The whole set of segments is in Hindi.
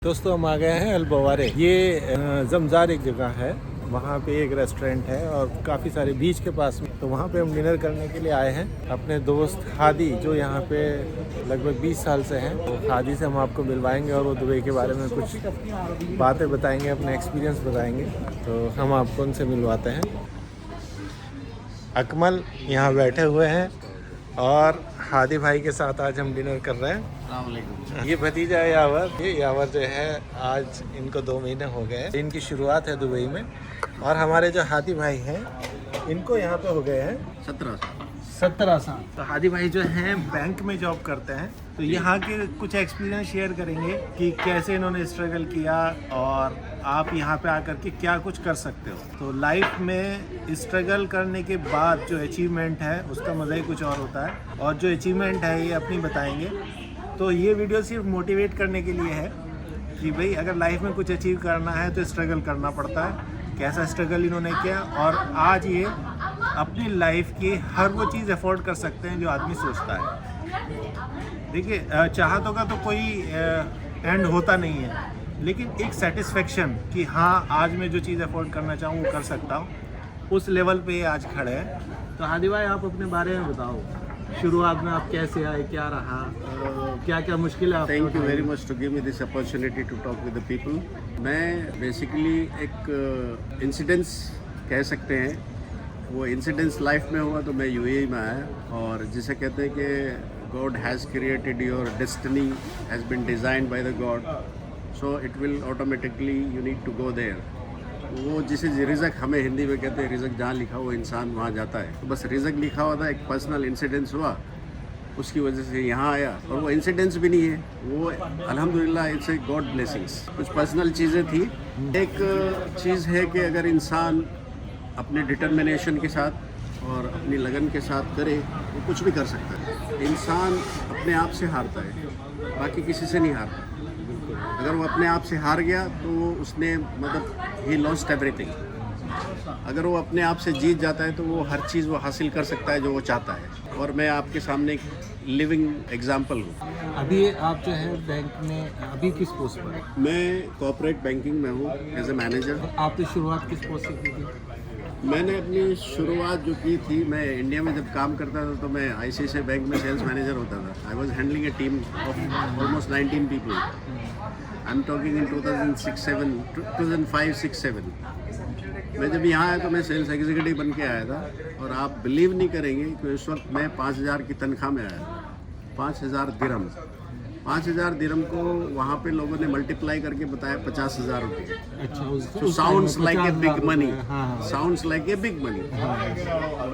दोस्तों हम आ गए हैं अलबवारे। ये जमजार एक जगह है, वहाँ पे एक रेस्टोरेंट है और काफ़ी सारे बीच के पास में। तो वहाँ पे हम डिनर करने के लिए आए हैं। अपने दोस्त हादी जो यहाँ पे लगभग 20 साल से हैं, तो हादी से हम आपको मिलवाएंगे और वो दुबई के बारे में कुछ बातें बताएंगे, अपने एक्सपीरियंस बताएंगे। तो हम आपको उनसे मिलवाते हैं। अकमल यहाँ बैठे हुए हैं और हादी भाई के साथ आज हम डिनर कर रहे हैं। ये भतीजा है यावर। ये यावर जो है आज इनको 2 महीने हो गए। इनकी शुरुआत है दुबई में। और हमारे जो हादी भाई हैं इनको यहाँ पे हो गए हैं 17 साल। तो हादी भाई जो हैं बैंक में जॉब करते हैं। तो यहाँ के कुछ एक्सपीरियंस शेयर करेंगे कि कैसे इन्होंने स्ट्रगल किया और आप यहाँ पे आकर के क्या कुछ कर सकते हो। तो लाइफ में स्ट्रगल करने के बाद जो अचीवमेंट है उसका मज़ा ही कुछ और होता है। और जो अचीवमेंट है ये अपनी बताएंगे। तो ये वीडियो सिर्फ मोटिवेट करने के लिए है कि भाई अगर लाइफ में कुछ अचीव करना है तो स्ट्रगल करना पड़ता है। कैसा स्ट्रगल इन्होंने किया और आज ये अपनी लाइफ की हर वो चीज़ अफोर्ड कर सकते हैं जो आदमी सोचता है। देखिए, चाहतों का तो कोई एंड होता नहीं है, लेकिन एक सेटिस्फेक्शन कि हाँ आज मैं जो चीज़ अफोर्ड करना चाहूँ वो कर सकता हूँ, उस लेवल पे ये आज खड़े हैं। तो हादी भाई आप अपने बारे में बताओ, शुरुआत में आप कैसे आए, क्या रहा, क्या क्या मुश्किलें आप? Thank you very much to give me this opportunity to talk with the people. मैं बेसिकली एक इंसिडेंस कह सकते हैं। वो इंसिडेंस लाइफ में हुआ तो मैं यूएई में आया, और जिसे कहते हैं कि God has created your destiny has been designed by the God, so it will automatically you need to go there. वो जिसे रिज़क हमें हिंदी में कहते हैं, रिज़क जहाँ लिखा हो इंसान वहाँ जाता है। तो बस रिज़क लिखा हुआ था, एक पर्सनल इंसिडेंस हुआ, उसकी वजह से यहाँ आया। और वो इंसिडेंस भी नहीं है, वो अल्हम्दुलिल्लाह इट्स ए गॉड ब्लेसिंग्स। कुछ पर्सनल चीज़ें थी। एक चीज़ है कि अगर इंसान अपने डिटर्मिनेशन के साथ और अपनी लगन के साथ करे वो कुछ भी कर सकता है। इंसान अपने आप से हारता है, बाकी किसी से नहीं हारता। अगर वो अपने आप से हार गया तो उसने मतलब ही लॉस्ट एवरीथिंग। अगर वो अपने आप से जीत जाता है तो वो हर चीज़ वो हासिल कर सकता है जो वो चाहता है। और मैं आपके सामने एक लिविंग एग्जांपल हूँ। अभी आप जो है बैंक में अभी किस पोस्ट पर हैं? मैं कॉर्पोरेट बैंकिंग में हूँ एज ए मैनेजर। आपने शुरुआत किस पोस्ट से की थी? मैंने अपनी शुरुआत जो की थी, मैं इंडिया में जब काम करता था तो मैं आईसीआईसीआई बैंक में सेल्स मैनेजर होता था। I was handling A team of almost 19 people. I am talking in 2005-6-7। मैं जब यहाँ आया तो मैं सेल्स एग्जीक्यूटिव बन के आया था, और आप बिलीव नहीं करेंगे कि उस वक्त मैं 5,000 की तनख्वाह में आया था। 5,000 दिरहम। 5,000 दिरहम को वहाँ पे लोगों ने मल्टीप्लाई करके बताया 50,000 रुपये। अच्छा, तो sounds like a big money. Sounds like a big money.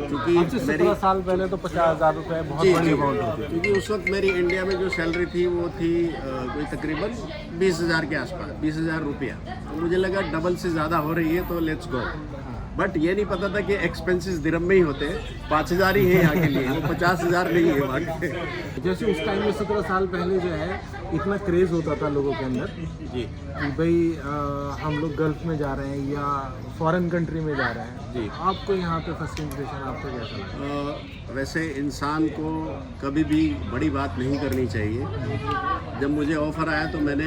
क्योंकि 17 साल पहले तो 50,000 रुपये बहुत बड़ी अमाउंट होती थी। क्योंकि उस वक्त मेरी इंडिया में जो सैलरी थी वो थी कोई तकरीबन 20,000 के आसपास, 20,000 रुपया। तो मुझे लगा डबल से ज़्यादा हो रही है तो लेट्स गो। बट ये नहीं पता था कि एक्सपेंसेस दिरहम में ही होते हैं। 5,000 ही है यहाँ के लिए, वो 50,000 नहीं है वहाँ के। जैसे उस टाइम में 17 साल पहले जो है इतना क्रेज़ होता था लोगों के अंदर जी कि भाई हम लोग गल्फ में जा रहे हैं या फॉरेन कंट्री में जा रहे हैं। जी। आपको यहाँ पे फर्स्ट इंप्रेशन आपको कैसा लगा? वैसे इंसान को कभी भी बड़ी बात नहीं करनी चाहिए। जब मुझे ऑफ़र आया तो मैंने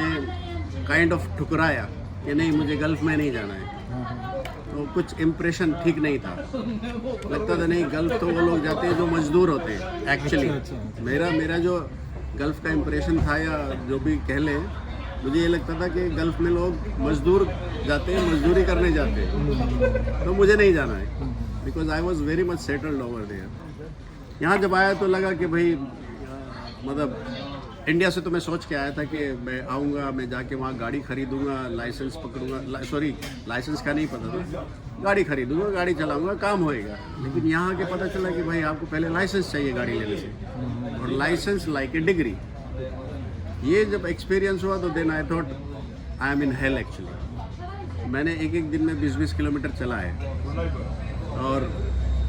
काइंड ऑफ ठुकराया कि नहीं, मुझे गल्फ में नहीं जाना है। तो कुछ इम्प्रेशन ठीक नहीं था। लगता था नहीं, गल्फ तो वो लोग जाते हैं जो मजदूर होते हैं एक्चुअली। मेरा जो गल्फ का इम्प्रेशन था, या जो भी कह लें, मुझे ये लगता था कि गल्फ में लोग मजदूर जाते हैं, मजदूरी करने जाते हैं। तो मुझे नहीं जाना है, because I was very much settled over there. यहाँ जब आया तो लगा कि भाई मतलब इंडिया से तो मैं सोच के आया था कि मैं आऊँगा, मैं जाके वहाँ गाड़ी खरीदूँगा, लाइसेंस पकड़ूँगा, सॉरी लाइसेंस का नहीं पता था, गाड़ी खरीदूँगा, गाड़ी चलाऊँगा, काम होएगा। लेकिन यहाँ आके पता चला कि भाई आपको पहले लाइसेंस चाहिए गाड़ी लेने से, और लाइसेंस लाइक ए डिग्री। ये जब एक्सपीरियंस हुआ तो then I thought I am in hell actually. मैंने एक दिन में 20-20 किलोमीटर चला है, और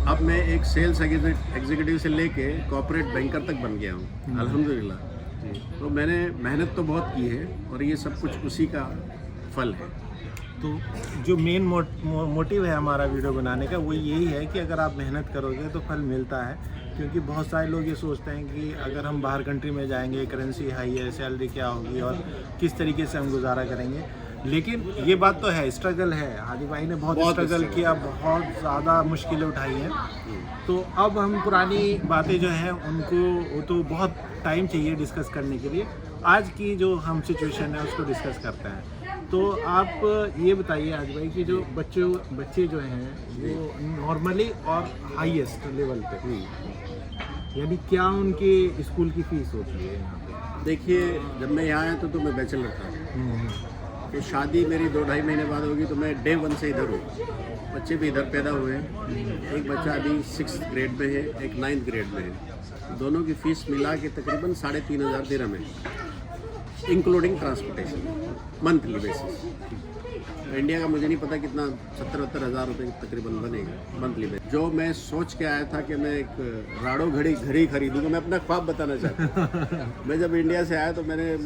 अब मैं एक सेल्स एग्जीक्यूटिव से लेके कॉर्पोरेट बैंकर तक बन गया हूँ अल्हम्दुलिल्लाह। तो मैंने मेहनत तो बहुत की है, और ये सब कुछ उसी का फल है। तो जो मेन मोटिव है हमारा वीडियो बनाने का वो यही है कि अगर आप मेहनत करोगे तो फल मिलता है। क्योंकि बहुत सारे लोग ये सोचते हैं कि अगर हम बाहर कंट्री में जाएंगे, करेंसी हाई है, सैलरी क्या होगी और किस तरीके से हम गुजारा करेंगे। लेकिन ये बात तो है, स्ट्रगल है। हादी भाई ने बहुत स्ट्रगल किया, बहुत ज़्यादा मुश्किलें उठाई हैं। तो अब हम पुरानी बातें जो हैं उनको, वो तो बहुत टाइम चाहिए डिस्कस करने के लिए। आज की जो हम सिचुएशन है उसको डिस्कस करते हैं। तो आप ये बताइए हादी भाई कि जो बच्चे जो हैं वो नॉर्मली और हाईएस्ट लेवल पे, यानी क्या उनके स्कूल की फीस होती है यहाँ पे? देखिए, जब मैं यहाँ आया तो मैं बैचलर था। तो शादी मेरी 2-2.5 महीने बाद होगी, तो मैं डे 1 से इधर हूँ। बच्चे भी इधर पैदा हुए हैं। एक बच्चा अभी 6th ग्रेड में है, एक 9th ग्रेड में है। दोनों की फ़ीस मिला के तकरीबन 3,500 दिरहम है, including transportation, monthly basis. India का मुझे नहीं पता कितना, 70-72 हज़ार रुपये तकरीबन बनेगा मंथली बेसिस। जो मैं सोच के आया था कि मैं एक राडो घड़ी खरीदूँगा, मैं अपना ख्वाब बताना चाहता हूँ। मैं जब इंडिया से आया तो मैंने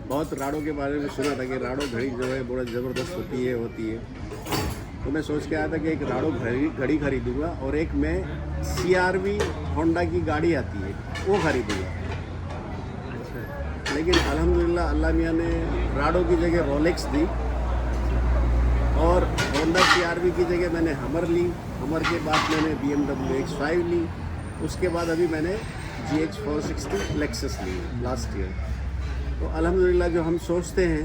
बहुत राडो के बारे में सुना था कि राडो घड़ी जो है बहुत ज़बरदस्त होती है। तो मैं सोच के आया था कि एक राडो घड़ी खरीदूँगा और एक मैं CRV होंडा की गाड़ी आती है वो खरीदूँगा। लेकिन अल्हम्दुलिल्लाह अल्लाह मियाँ ने राडो की जगह रोलेक्स दी और होंडा CRV की जगह मैंने हमर ली। हमर के बाद मैंने BMW X5 ली। उसके बाद अभी मैंने GX 460 लेक्सस ली लास्ट ईयर। तो अल्हम्दुलिल्लाह जो हम सोचते हैं,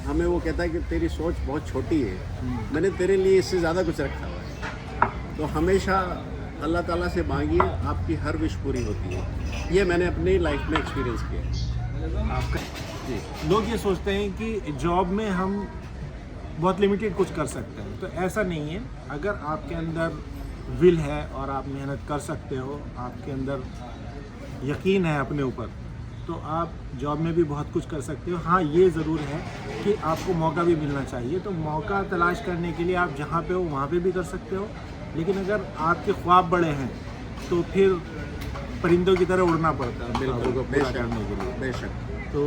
हमें वो कहता है कि तेरी सोच बहुत छोटी है, मैंने तेरे लिए इससे ज़्यादा कुछ रखा हुआ है। तो हमेशा अल्लाह ताला से मांगिए, आपकी हर विश पूरी होती है। ये मैंने अपनी लाइफ में एक्सपीरियंस किया है। आपका जी, लोग ये सोचते हैं कि जॉब में हम बहुत लिमिटेड कुछ कर सकते हैं, तो ऐसा नहीं है। अगर आपके अंदर विल है और आप मेहनत कर सकते हो, आपके अंदर यकीन है अपने ऊपर, तो आप जॉब में भी बहुत कुछ कर सकते हो। हाँ, ये ज़रूर है कि आपको मौका भी मिलना चाहिए। तो मौका तलाश करने के लिए आप जहाँ पे हो वहाँ पे भी कर सकते हो। लेकिन अगर आपके ख्वाब बड़े हैं तो फिर परिंदों की तरह उड़ना पड़ता है ख्वाबों को पूरा करने के लिए। बेशक। तो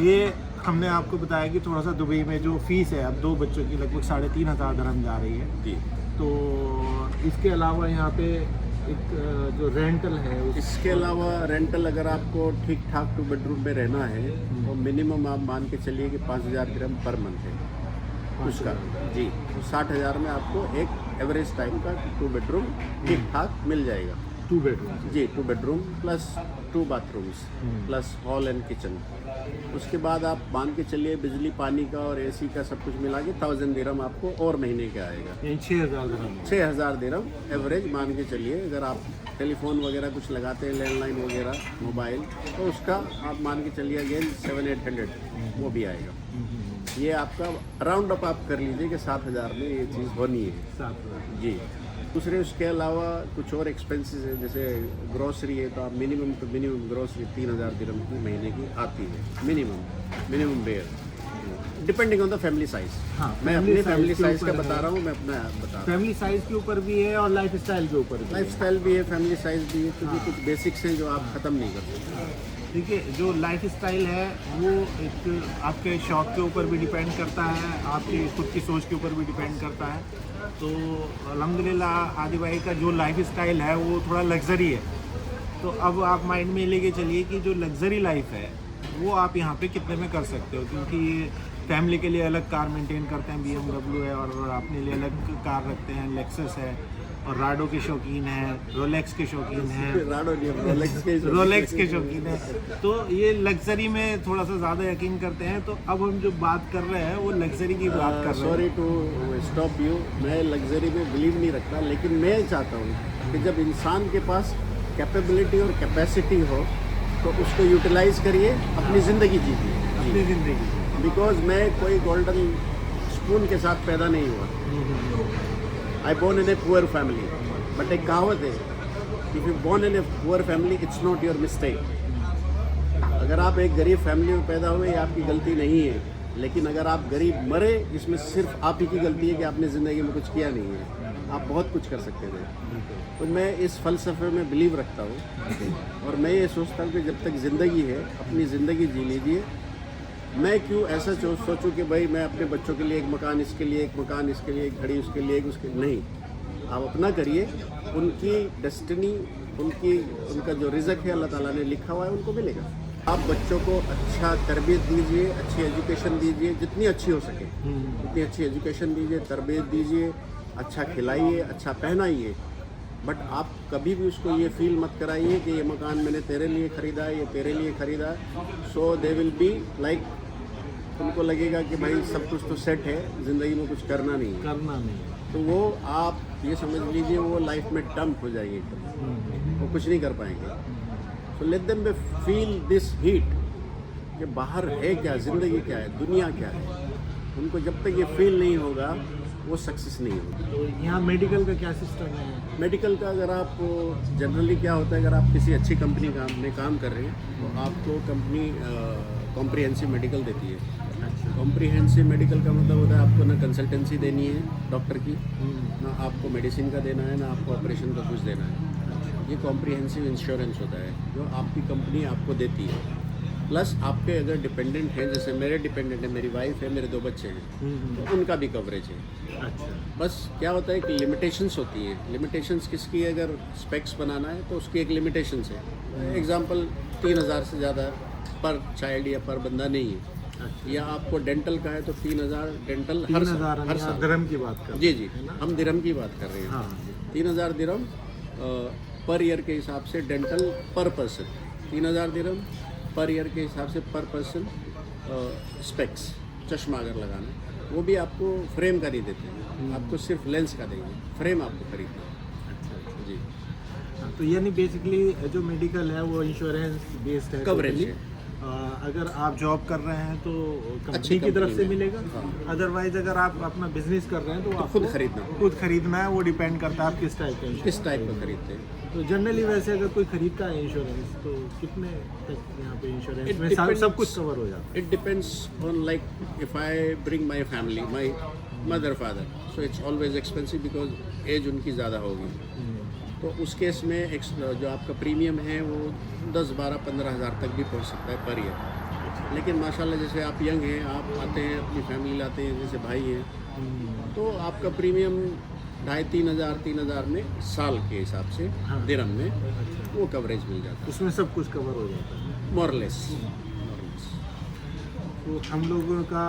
ये हमने आपको बताया कि थोड़ा सा दुबई में जो फ़ीस है अब 2 बच्चों की लगभग 3,500 दिरहम जा रही है जी। तो इसके अलावा यहाँ पे एक जो रेंटल है इसके अलावा रेंटल अगर आपको ठीक ठाक 2 बेडरूम में रहना है तो मिनिमम आप मान के चलिए कि 5,000 दिरहम पर मंथ है उसका जी। तो 60,000 में आपको एक एवरेज टाइप का 2 बेडरूम ठीक ठाक मिल जाएगा। 2 बेडरूम जी, 2 bedroom plus 2 bathrooms plus hall and kitchen. उसके बाद आप मान के चलिए बिजली पानी का और AC का सब कुछ मिला के 1,000 दिरहम आपको और महीने का आएगा। 6,000 दिरहम 6,000 दिरहम एवरेज मान के चलिए। अगर आप टेलीफोन वगैरह कुछ लगाते हैं, लैंडलाइन वगैरह मोबाइल, तो उसका आप मान के चलिए अगेन 700-800 वो भी आएगा। ये आपका राउंड अप आप कर लीजिए कि 7,000 में ये चीज़ होनी है। 7,000 जी। दूसरे उसके अलावा कुछ और एक्सपेंसेस है, जैसे ग्रोसरी है तो आप मिनिमम ग्रोसरी 3,000 दिरहम की महीने की आती है minimum bare, depending on the family size. हाँ, मैं अपनी फैमिली साइज का ऊपर बता है। रहा हूँ, मैं अपना बता रहा हूँ। फैमिली साइज के ऊपर भी है और लाइफ स्टाइल के ऊपर भी है। लाइफ स्टाइल भी है, फैमिली साइज भी है, क्योंकि कुछ बेसिक्स हैं जो आप ख़त्म नहीं कर सकते। देखिए, जो लाइफ स्टाइल है वो एक आपके शौक के ऊपर भी डिपेंड करता है, आपकी खुद की सोच के ऊपर भी डिपेंड करता है। तो अल्हम्दुलिल्लाह हादी भाई का जो लाइफ स्टाइल है वो थोड़ा लग्जरी है। तो अब आप माइंड में लेके चलिए कि जो लग्जरी लाइफ है वो आप यहाँ पे कितने में कर सकते हो, क्योंकि फैमिली के लिए अलग कार मेंटेन करते हैं, BMW है, और अपने लिए अलग कार रखते हैं, लेक्सस है, और राडो के शौकीन हैं, रोलेक्स के शौकीन हैं, रोलेक्स के शौकीन हैं। तो ये लग्जरी में थोड़ा सा ज़्यादा यकीन करते हैं। तो अब हम जो बात कर रहे हैं वो लग्जरी की बात कर रहे हैं। सॉरी टू स्टॉप यू, मैं लग्जरी में बिलीव नहीं रखता, लेकिन मैं चाहता हूँ कि जब इंसान के पास कैपेबिलिटी और कैपेसिटी हो तो उसको यूटिलाइज करिए, अपनी ज़िंदगी जीजिए अपनी ज़िंदगी। बिकॉज मैं कोई गोल्डन स्पून के साथ पैदा नहीं हुआ। I born in a poor family, but एक कहावत है, if you born in a poor family it's not your mistake. अगर आप एक गरीब फैमिली में पैदा हुए, ये आपकी गलती नहीं है, लेकिन अगर आप गरीब मरे, इसमें सिर्फ आप ही की गलती है कि आपने ज़िंदगी में कुछ किया नहीं है। आप बहुत कुछ कर सकते थे। तो मैं इस फ़लसफ़े में बिलीव रखता हूँ और मैं ये सोचता हूँ कि जब तक ज़िंदगी है अपनी ज़िंदगी जी लीजिए। मैं क्यों ऐसा सोचूं कि भाई मैं अपने बच्चों के लिए एक मकान, इसके लिए एक मकान, इसके लिए एक घड़ी, उसके लिए एक, उसके नहीं। आप अपना करिए, उनकी डेस्टिनी उनका जो रिज़्क है अल्लाह ताला ने लिखा हुआ है उनको मिलेगा। आप बच्चों को अच्छा तरबियत दीजिए, अच्छी एजुकेशन दीजिए, जितनी अच्छी हो सके उतनी अच्छी एजुकेशन दीजिए, तरबियत दीजिए, अच्छा खिलाइए, अच्छा पहनाइए। बट आप कभी भी उसको ये फील मत कराइए कि ये मकान मैंने तेरे लिए ख़रीदा है, ये तेरे लिए ख़रीदा है। सो दे विल बी लाइक, उनको लगेगा कि भाई सब कुछ तो सेट है, ज़िंदगी में कुछ करना नहीं है। तो वो आप ये समझ लीजिए वो लाइफ में डंप हो जाएगी एकदम, वो कुछ नहीं कर पाएंगे। So let them be feel this heat कि बाहर है क्या, ज़िंदगी क्या है, दुनिया क्या है। उनको जब तक ये फील नहीं होगा वो सक्सेस नहीं होगी। तो यहाँ मेडिकल का क्या सिस्टम है? मेडिकल का अगर आप जनरली क्या होता है, अगर आप किसी अच्छी कंपनी में काम कर रहे हैं तो आपको कंपनी कॉम्प्रिहेंसिव मेडिकल देती है। अच्छा। कॉम्प्रिहेंसिव मेडिकल का मतलब होता है आपको ना कंसल्टेंसी देनी है डॉक्टर की, ना आपको मेडिसिन का देना है, ना आपको ऑपरेशन का कुछ देना है। ये कॉम्प्रिहेंसिव इंश्योरेंस होता है जो आपकी कंपनी आपको देती है। प्लस आपके अगर डिपेंडेंट हैं, जैसे मेरे डिपेंडेंट है, मेरी वाइफ है, मेरे 2 बच्चे हैं, तो उनका भी कवरेज है। अच्छा। बस क्या होता है कि लिमिटेशंस होती है। लिमिटेशंस किसकी है? अगर स्पेक्स बनाना है तो उसकी एक लिमिटेशंस है। एग्जांपल 3000 से ज़्यादा पर चाइल्ड या पर बंदा नहीं है। अच्छा। या आपको डेंटल का है तो 3000 डेंटल हर साल। दिरहम की बात कर जी जी, हम दिरहम की बात कर रहे हैं। हाँ। 3000 दिरहम पर ईयर के हिसाब से डेंटल पर पर्सन, 3000 दिरहम पर ईयर के हिसाब से पर पर्सन स्पेक्स, चश्मा अगर लगाना है वो भी आपको फ्रेम का नहीं देते हैं, आपको सिर्फ लेंस का देंगे, फ्रेम आपको खरीदना है। अच्छा। जी, तो यानी बेसिकली जो मेडिकल है वो इंश्योरेंस बेस्ड है, कवरेज है। अगर आप जॉब कर रहे हैं तो कंपनी अच्छी की तरफ कंपनी से में। मिलेगा। हाँ। अदरवाइज अगर आप अपना बिजनेस कर रहे हैं तो आप खुद खरीदना, खुद खरीदना है। वो डिपेंड करता है आप किस टाइप का किस टाइप का खरीदते हैं। तो जनरली वैसे अगर कोई खरीदता है इंश्योरेंस तो कितने तक यहाँ पे इंश्योरेंस It में depends- सब कुछ कवर हो जाता It depends on, like, if I bring my family, my mother, father, so it's always expensive because age उनकी ज़्यादा होगी। है? तो उस केस में जो आपका प्रीमियम है वो 10, 12, 15 हज़ार तक भी पहुंच सकता है पर ईयर। लेकिन माशाल्लाह जैसे आप यंग हैं, आप आते हैं, अपनी फैमिली लाते हैं, जैसे भाई हैं, तो आपका प्रीमियम 2,500, 3,000 में साल के हिसाब से हाँ। दिरहम में वो कवरेज मिल जाता है, उसमें सब कुछ कवर हो जाता है। मोरलेस। तो हम लोगों का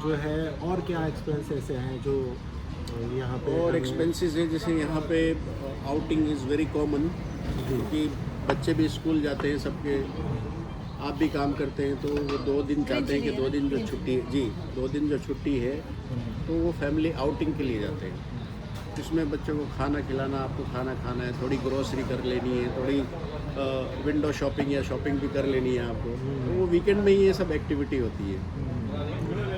जो है और क्या एक्सपेंस ऐसे हैं जो यहाँ पे और हमें- एक्सपेंसेस है, जैसे यहाँ पे आउटिंग इज़ वेरी कॉमन, क्योंकि बच्चे भी स्कूल जाते हैं सबके, आप भी काम करते हैं, तो वो 2 दिन चाहते हैं कि 2 दिन जो छुट्टी है, जी 2 दिन जो छुट्टी है तो वो फैमिली आउटिंग के लिए जाते हैं। जिसमें बच्चों को खाना खिलाना, आपको खाना खाना है, थोड़ी ग्रोसरी कर लेनी है, थोड़ी विंडो शॉपिंग या शॉपिंग भी कर लेनी है आपको, तो वो वीकेंड में ही ये सब एक्टिविटी होती है।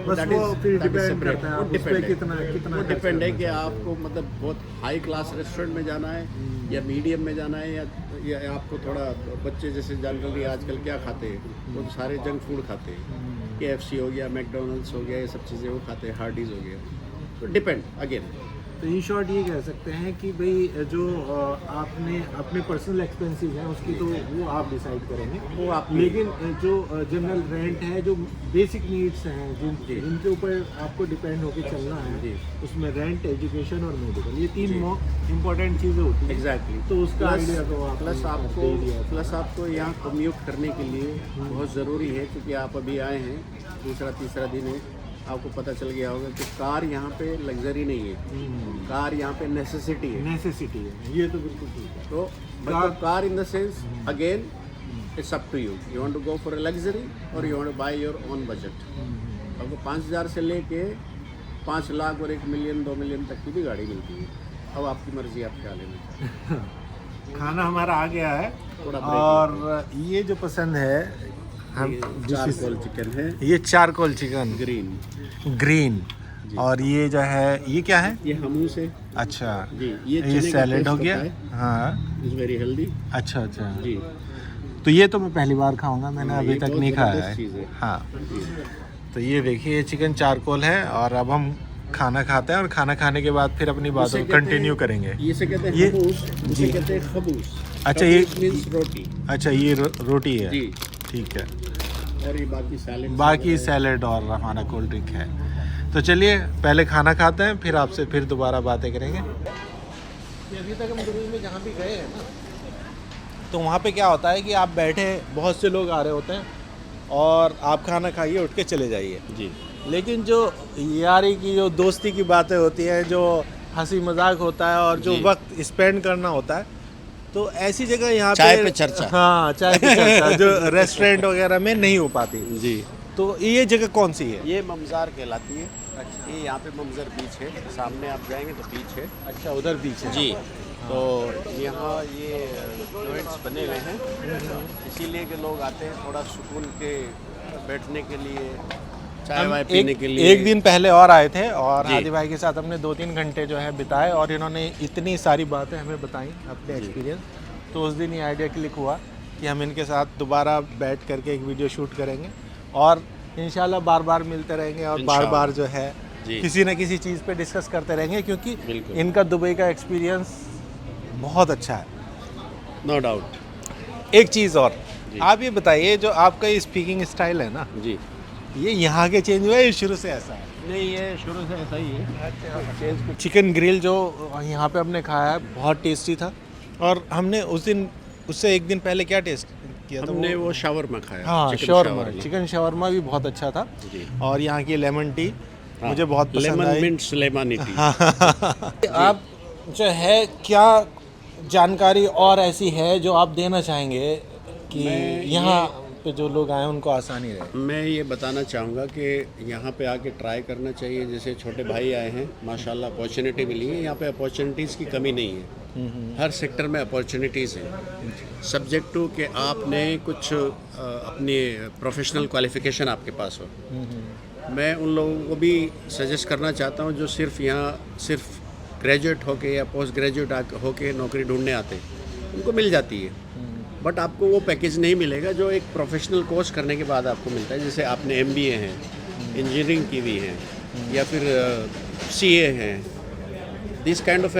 बस That वो is- फिर that is डिपेंड separate. करता है वो आप उस पे depend है। कितना वो खर्च डिपेंड है करना कि चाहते हैं। आपको मतलब बहुत हाई क्लास रेस्टोरेंट में जाना है या मीडियम में जाना है, या आपको थोड़ा, बच्चे जैसे जानकारी आजकल क्या खाते हैं, वो तो सारे जंक फूड खाते हैं, KFC हो गया, मैकडोनल्ड्स हो गया, ये सब चीज़ें वो खाते हैं, हार्डीज़ हो गया। तो डिपेंड अगेन। तो इन शॉर्ट ये कह सकते हैं कि भाई जो आपने अपने पर्सनल एक्सपेंसेस हैं उसकी तो वो आप डिसाइड करेंगे, वो आप, लेकिन जो जनरल रेंट है, जो बेसिक नीड्स हैं जी। जिनके ऊपर आपको डिपेंड होकर चलना है, जी। उसमें रेंट, एजुकेशन और मेडिकल, ये 3 जी। इम्पोर्टेंट चीज़ें होती हैं। एग्जैक्टली। तो उसका आइडिया तो आप प्लस आपको यहाँ कम्यूट करने के लिए बहुत ज़रूरी है, क्योंकि आप अभी आए हैं, दूसरा तीसरा दिन है, आपको पता चल गया होगा कि कार यहाँ पे लग्जरी नहीं है, कार यहाँ पे नेसेसिटी है। नेसेसिटी है, ये तो बिल्कुल ठीक है। तो मतलब car in the sense, again it's up to you, you want to go for a luxury और you want to buy your own budget. आपको 5,000 से लेके 5 लाख और 1 मिलियन 2 मिलियन तक की भी गाड़ी मिलती है। अब आपकी मर्जी, आप क्या लेना। खाना हमारा आ गया है थोड़ा break और ये जो पसंद है हम चारकोल चिकन है, ये चारकोल चिकन ग्रीन, और ये जो है ये क्या है? ये हमूस है अच्छा, जी। ये चने का सैलेड पेस्ट हो गया। होता है, हाँ, इज वेरी हेल्दी अच्छा अच्छा। जी। तो ये तो मैं पहली बार खाऊंगा, मैंने हाँ, अभी ये तक बहुत नहीं खाया ज़बरदस्त है। चीज़ है। हाँ, तो ये देखिए ये चिकन चारकोल है, और अब हम खाना खाते हैं और खाना खाने के बाद फिर अपनी बातों को कंटिन्यू करेंगे। ये से कहते हैं ये- हमूस, जी। इसे कहते हैं खबूस। अच्छा, ये- खबूस means रोटी अच्छा, ये रोटी है, जी। ठीक है। और ये बाकी सैलेड, बाकी सैलेड और हमारा कोल्ड ड्रिंक है। तो चलिए पहले खाना खाते हैं, फिर आपसे फिर दोबारा बातें करेंगे। अभी तक हम दुबई में जहाँ भी गए हैं ना, तो वहाँ पे क्या होता है कि आप बैठे, बहुत से लोग आ रहे होते हैं और आप खाना खाइए, उठ के चले जाइए। जी लेकिन जो यारी की, जो दोस्ती की बातें होती हैं, जो हंसी मजाक होता है और जो जी। वक्त स्पेंड करना होता है, तो ऐसी जगह यहाँ चाय पे चर्चा। हाँ, चाय पे चर्चा जो रेस्टोरेंट वगैरह में नहीं हो पाती। जी। तो ये जगह कौन सी है? ये ममजार कहलाती है। ये यहाँ पे ममजर बीच है, सामने आप जाएंगे तो बीच है। अच्छा, उधर बीच है। जी। तो यहाँ ये टॉयलेट्स बने हुए हैं, इसीलिए कि लोग आते हैं थोड़ा सुकून के बैठने के लिए, चाय वाय पीने के लिए। एक दिन पहले और आए थे और जी। हादी भाई के साथ हमने 2-3 घंटे जो है बिताए और इन्होंने इतनी सारी बातें हमें बताई अपने एक्सपीरियंस। तो उस दिन ये आइडिया क्लिक हुआ कि हम इनके साथ दोबारा बैठ करके एक वीडियो शूट करेंगे और इंशाल्लाह बार बार मिलते रहेंगे और बार बार जो है जी। किसी न किसी चीज़ पे डिस्कस करते रहेंगे, क्योंकि बिल्कुल। इनका दुबई का एक्सपीरियंस बहुत अच्छा है। No doubt. एक चीज़ और, आप ये बताइए, जो आपका ये स्पीकिंग स्टाइल है ना, जी। ये यहाँ के चेंज हुआ है या शुरू से ऐसा है? नहीं, ये शुरू से ऐसा ही है। चिकन ग्रिल जो यहाँ पे हमने खाया है बहुत टेस्टी था और हमने उस दिन, उससे एक दिन पहले क्या टेस्ट किया था? हमने वो शावरमा खाया। हाँ, chicken shawarma, shawarma. Chicken shawarma भी बहुत अच्छा था। जी। और यहाँ की लेमन टी हाँ, मुझे बहुत पसंद लेमन आई। Mint sulemani tea. आप जो है क्या जानकारी और ऐसी है जो आप देना चाहेंगे कि मैं यहाँ पे जो लोग आए उनको आसानी रहे? मैं ये बताना चाहूँगा कि यहाँ पे आके ट्राई करना चाहिए। जैसे छोटे भाई आए हैं, माशाल्लाह अपॉर्चुनिटी मिली है। यहाँ पे अपॉर्चुनिटीज़ की कमी नहीं है, हर सेक्टर में अपॉर्चुनिटीज़ हैं। सब्जेक्ट टू कि आपने कुछ अपनी प्रोफेशनल क्वालिफिकेशन आपके पास हो। मैं उन लोगों को भी सजेस्ट करना चाहता हूँ जो सिर्फ ग्रेजुएट होके या पोस्ट ग्रेजुएट होके नौकरी ढूंढने आते हैं, उनको मिल जाती है, बट आपको वो पैकेज नहीं मिलेगा जो एक प्रोफेशनल कोर्स करने के बाद आपको मिलता है। जैसे आपने MBA है, इंजीनियरिंग की हुई है, या फिर CA है, this kind of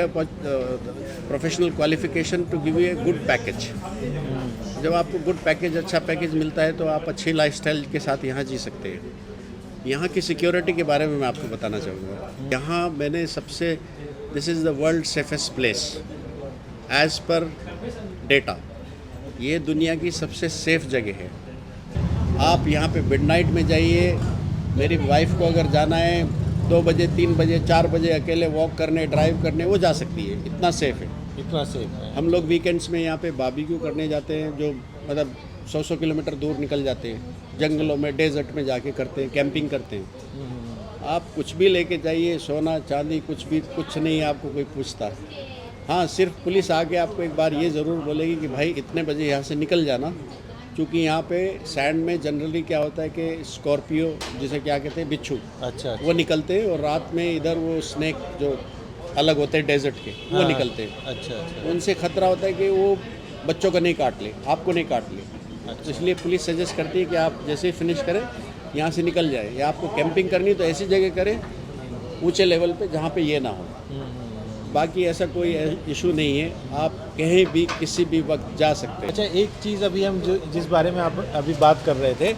professional qualification to give you a good package. जब आपको गुड पैकेज, अच्छा पैकेज मिलता है तो आप अच्छी लाइफस्टाइल के साथ यहाँ जी सकते हैं। यहाँ की सिक्योरिटी के बारे में मैं आपको बताना चाहूँगा। यहाँ मैंने this is the world safest place as per data. ये दुनिया की सबसे सेफ जगह है। आप यहाँ पे मिडनाइट में जाइए, मेरी वाइफ को अगर जाना है 2 बजे, 3 बजे, 4 बजे अकेले वॉक करने, ड्राइव करने, वो जा सकती है। इतना सेफ है। इतना सेफ है। हम लोग वीकेंड्स में यहाँ पे बारबेक्यू करने जाते हैं, जो मतलब 100 किलोमीटर दूर निकल जाते हैं, जंगलों में, डेजर्ट में जाके करते हैं, कैंपिंग करते हैं। आप कुछ भी लेके जाइए, सोना चांदी कुछ नहीं आपको कोई पूछता। हाँ, सिर्फ पुलिस आके आपको एक बार ये ज़रूर बोलेगी कि भाई इतने बजे यहाँ से निकल जाना, क्योंकि यहाँ पे सैंड में जनरली क्या होता है कि स्कॉर्पियो, जिसे क्या कहते हैं, बिच्छू, अच्छा। वो निकलते हैं, और रात में इधर वो स्नेक जो अलग होते हैं डेजर्ट के, वो निकलते हैं। अच्छा। उनसे खतरा होता है कि वो बच्चों को नहीं काट ले, आपको नहीं काट ले। तो इसलिए पुलिस सजेस्ट करती है कि आप जैसे ही फिनिश करें यहाँ से निकल जाए, या आपको कैंपिंग करनी तो ऐसी जगह करें ऊंचे लेवल पे जहाँ पे ये ना हो। बाकी ऐसा कोई इशू नहीं है, आप कहीं भी किसी भी वक्त जा सकते हैं। अच्छा, एक चीज़ अभी हम जिस बारे में आप अभी बात कर रहे थे,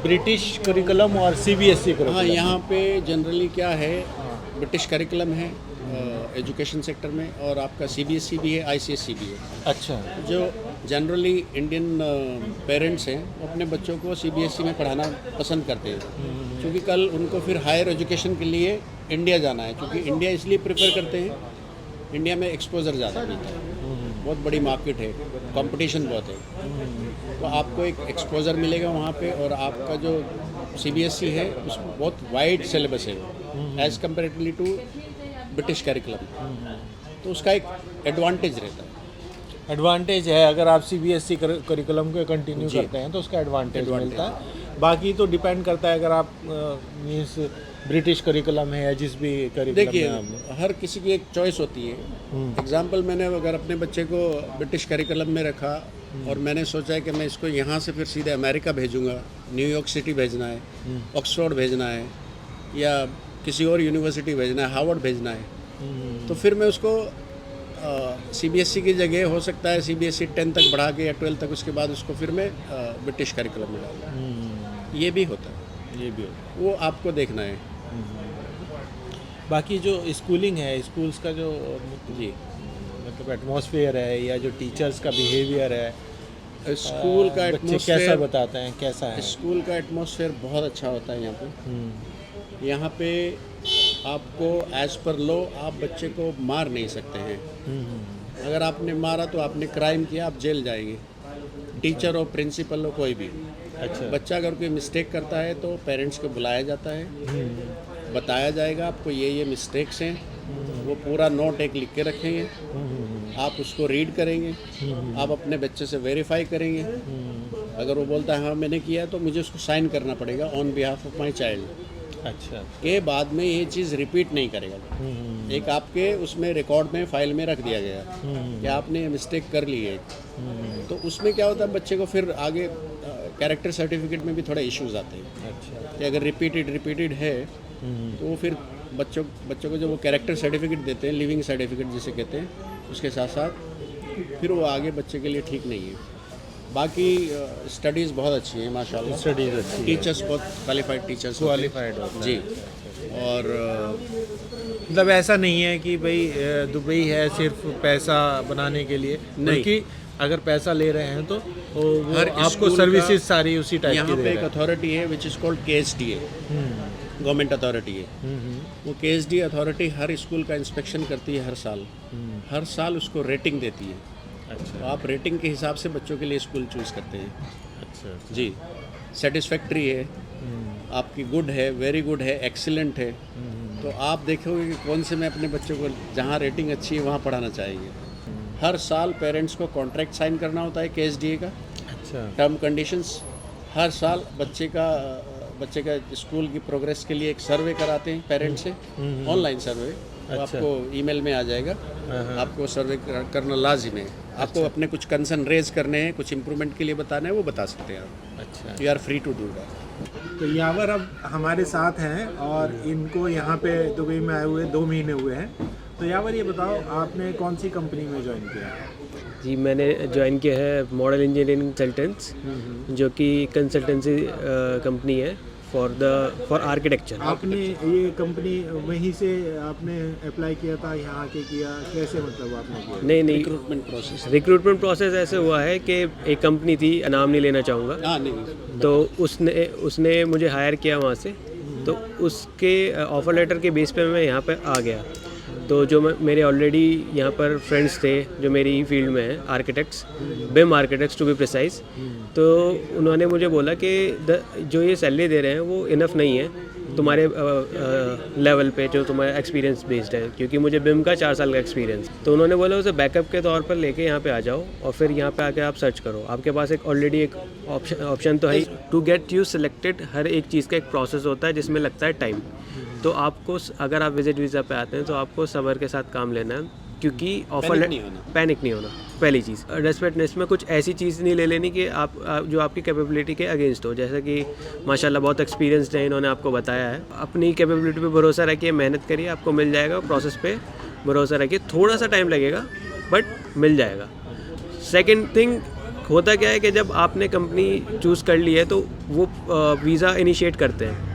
ब्रिटिश करिकुलम और CBSE करिकुलम। हाँ, यहाँ पे जनरली क्या है, ब्रिटिश करिकुलम है एजुकेशन सेक्टर में, और आपका CBSE भी है, ICSE भी है। अच्छा। जो जनरली इंडियन पेरेंट्स हैं, वो अपने बच्चों को CBSE में पढ़ाना पसंद करते हैं, क्योंकि कल उनको फिर हायर एजुकेशन के लिए इंडिया जाना है। क्योंकि इंडिया इसलिए प्रेफर करते हैं, इंडिया में एक्सपोजर ज़्यादा मिलता है, बहुत बड़ी मार्केट है, कंपटीशन बहुत है, तो आपको एक एक्सपोजर मिलेगा वहाँ पे। और आपका जो CBSE है उसमें बहुत वाइड सिलेबस है as comparatively to British curriculum, तो उसका एक एडवांटेज रहता है। एडवांटेज है, अगर आप CBSE करिकुलम को कंटिन्यू करते हैं तो उसका एडवांटेज मिलता है। बाकी तो डिपेंड करता है, अगर आप मीन्स ब्रिटिश करिकुलम है या जिस भी करिकुलम देखिए, में आप, हर किसी की एक चॉइस होती है। एग्जाम्पल, मैंने अगर अपने बच्चे को ब्रिटिश करिकुलम में रखा और मैंने सोचा है कि मैं इसको यहाँ से फिर सीधे अमेरिका भेजूँगा, न्यूयॉर्क सिटी भेजना है, ऑक्सफोर्ड भेजना है, या किसी और यूनिवर्सिटी भेजना है, हार्वर्ड भेजना है, तो फिर मैं उसको CBSE की जगह हो सकता है CBSE 10 तक बढ़ा के या 12 तक, उसके बाद उसको फिर मैं ब्रिटिश करिकुलम में डालूँ। ये भी होता है, ये भी होता वो आपको देखना है। है। बाकी जो स्कूलिंग है, स्कूल्स का जो जी, मतलब एटमॉस्फेयर है या जो टीचर्स का बिहेवियर है, स्कूल का बच्चे कैसा एटमॉस्फेयर, बताते हैं, कैसा है? स्कूल का एटमॉस्फेयर बहुत अच्छा होता है यहाँ पे। यहाँ पे आपको एज पर लॉ आप बच्चे को मार नहीं सकते हैं। अगर आपने मारा तो आपने क्राइम किया, आप जेल जाएंगे, टीचर हो, प्रिंसिपल हो, कोई भी। अच्छा। बच्चा अगर कोई मिस्टेक करता है तो पेरेंट्स को बुलाया जाता है, बताया जाएगा आपको ये मिस्टेक्स हैं, वो पूरा नोट एक लिख के रखेंगे, आप उसको रीड करेंगे, आप अपने बच्चे से वेरीफाई करेंगे। अगर वो बोलता है हाँ मैंने किया है, तो मुझे उसको साइन करना पड़ेगा on behalf of my child. अच्छा। के बाद में ये चीज़ रिपीट नहीं करेगा। एक आपके उसमें रिकॉर्ड में फाइल में रख दिया गया कि आपने ये मिस्टेक कर ली है। तो उसमें क्या होता है, बच्चे को फिर आगे कैरेक्टर सर्टिफिकेट में भी थोड़ा इश्यूज आते हैं। अच्छा। कि अगर रिपीटेड है तो वो फिर बच्चों को जो वो कैरेक्टर सर्टिफिकेट देते हैं, लिविंग सर्टिफिकेट जिसे कहते हैं, उसके साथ साथ फिर वो आगे बच्चे के लिए ठीक नहीं है। बाकी स्टडीज़ बहुत अच्छी हैं माशाल्लाह, स्टडीज अच्छी है, टीचर्स बहुत क्वालिफाइड टीचर्स क्वालिफाइड होता है। जी। और मतलब ऐसा नहीं है कि भाई दुबई है सिर्फ पैसा बनाने के लिए, बल्कि अगर पैसा ले रहे हैं तो वो हर आपको स्कूल का- सर्विसेज सारी उसी टाइप की यहाँ दे पे एक रहा है। अथॉरिटी है which is called KSDA, government authority है। वो KSDA अथॉरिटी हर स्कूल का इंस्पेक्शन करती है हर साल उसको रेटिंग देती है। अच्छा। तो आप रेटिंग के हिसाब से बच्चों के लिए स्कूल चूज़ करते हैं। अच्छा। जी, सेटिस्फैक्ट्री है, आपकी गुड है, वेरी गुड है, एक्सीलेंट है, तो आप देखोगे कि कौन से में अपने बच्चों को जहाँ रेटिंग अच्छी है वहाँ पढ़ाना चाहिए। हर साल पेरेंट्स को कॉन्ट्रैक्ट साइन करना होता है KSDA का, अच्छा। Term conditions. हर साल बच्चे का स्कूल की प्रोग्रेस के लिए एक सर्वे कराते हैं पेरेंट्स से, ऑनलाइन सर्वे, तो अच्छा। आपको ईमेल में आ जाएगा। आपको सर्वे करना लाजिम है। आपको अपने कुछ कंसर्न रेज करने हैं, कुछ इम्प्रूवमेंट के लिए बताना है, वो बता सकते हैं आप। अच्छा। You are free to do that. तो यावर अब हमारे साथ हैं और इनको यहाँ पे दुबई में आए हुए 2 महीने हुए हैं। तो यावर ये बताओ, आपने कौन सी कंपनी में ज्वाइन किया? जी, मैंने ज्वाइन किया है मॉडल इंजीनियरिंग कंसल्टेंट्स, जो कि कंसल्टेंसी कंपनी है फॉर आर्किटेक्चर। आपने ये कंपनी वहीं से आपने अप्लाई किया था, यहाँ आके किया, कैसे मतलब आपने किया? नहीं, रिक्रूटमेंट प्रोसेस ऐसे हुआ है कि एक कंपनी थी, नाम नहीं लेना चाहूँगा, हाँ नहीं, तो उसने मुझे हायर किया वहाँ से। तो उसके ऑफ़र लेटर के बेस पे मैं यहाँ पे आ गया। तो जो मेरे ऑलरेडी यहाँ पर फ्रेंड्स थे जो मेरी फील्ड में हैं, architects, BIM architects to be precise, तो उन्होंने मुझे बोला कि जो ये सैलरी दे रहे हैं वो इनफ नहीं है तुम्हारे लेवल पे, जो तुम्हारा एक्सपीरियंस बेस्ड है, क्योंकि मुझे BIM का 4 साल का एक्सपीरियंस। तो उन्होंने बोला उसे बैकअप के तौर पर लेके यहाँ पे आ जाओ और फिर यहाँ पे आके आप सर्च करो, आपके पास एक ऑलरेडी एक ऑप्शन तो है। टू गेट यू सिलेक्टेड, हर एक चीज़ का एक प्रोसेस होता है जिसमें लगता है टाइम। तो आपको अगर आप विजिट वीज़ा पे आते हैं तो आपको सब्र के साथ काम लेना है, क्योंकि ऑफर पैनिक नहीं होना। पहली चीज़, डेस्परेटनेस में कुछ ऐसी चीज़ नहीं ले लेनी कि आप जो आपकी कैपेबिलिटी के अगेंस्ट हो। जैसा कि माशाल्लाह बहुत एक्सपीरियंसड है, इन्होंने आपको बताया है। अपनी कैपेबिलिटी पे भरोसा रखिए, मेहनत करिए, आपको मिल जाएगा। प्रोसेस पे भरोसा रखिए, थोड़ा सा टाइम लगेगा बट मिल जाएगा। सेकेंड थिंग, होता क्या है कि जब आपने कंपनी चूज़ कर ली है तो वो वीज़ा इनिशिएट करते हैं,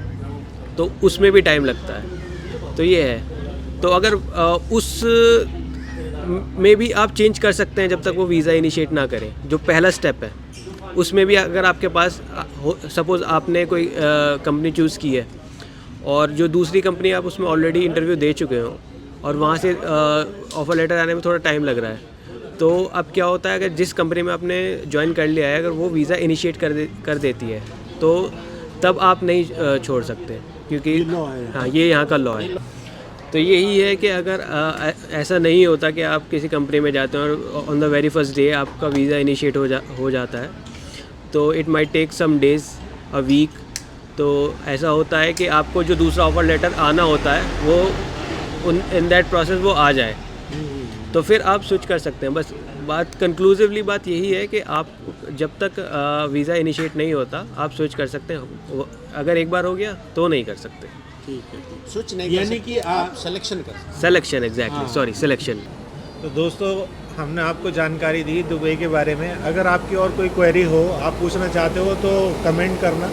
तो उसमें भी टाइम लगता है। तो ये है, तो अगर उस में भी आप चेंज कर सकते हैं जब तक वो वीज़ा इनिशिएट ना करें। जो पहला स्टेप है उसमें भी अगर आपके पास सपोज़ आपने कोई कंपनी चूज़ की है और जो दूसरी कंपनी आप उसमें ऑलरेडी इंटरव्यू दे चुके हो और वहाँ से ऑफ़र लेटर आने में थोड़ा टाइम लग रहा है, तो अब क्या होता है, अगर जिस कंपनी में आपने ज्वाइन कर लिया है अगर वो वीज़ा इनिशिएट कर देती है तो तब आप नहीं छोड़ सकते, क्योंकि हाँ ये यहाँ का लॉ है। तो यही है कि अगर ऐसा नहीं होता कि आप किसी कंपनी में जाते हैं और on the very first day आपका वीज़ा इनिशिएट हो जाता है, तो it might take some days, a week. तो ऐसा होता है कि आपको जो दूसरा ऑफ़र लेटर आना होता है वो इन दैट प्रोसेस वो आ जाए, तो फिर आप स्विच कर सकते हैं। बस कंक्लूसिवली बात यही है कि आप जब तक वीज़ा इनिशिएट नहीं होता आप स्विच कर सकते हैं। अगर एक बार हो गया तो नहीं कर सकते। ठीक है, स्विच नहीं, यानी कि आप सिलेक्शन कर सकते हैं। Selection, exactly, sorry, selection. तो दोस्तों, हमने आपको जानकारी दी दुबई के बारे में। अगर आपकी और कोई क्वेरी हो, आप पूछना चाहते हो, तो कमेंट करना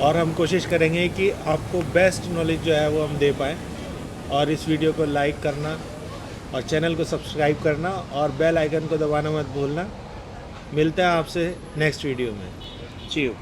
और हम कोशिश करेंगे कि आपको बेस्ट नॉलेज जो है वो हम दे पाएँ। और इस वीडियो को लाइक करना और चैनल को सब्सक्राइब करना और बेल आइकन को दबाना मत भूलना। मिलते हैं आपसे नेक्स्ट वीडियो में। ची यू।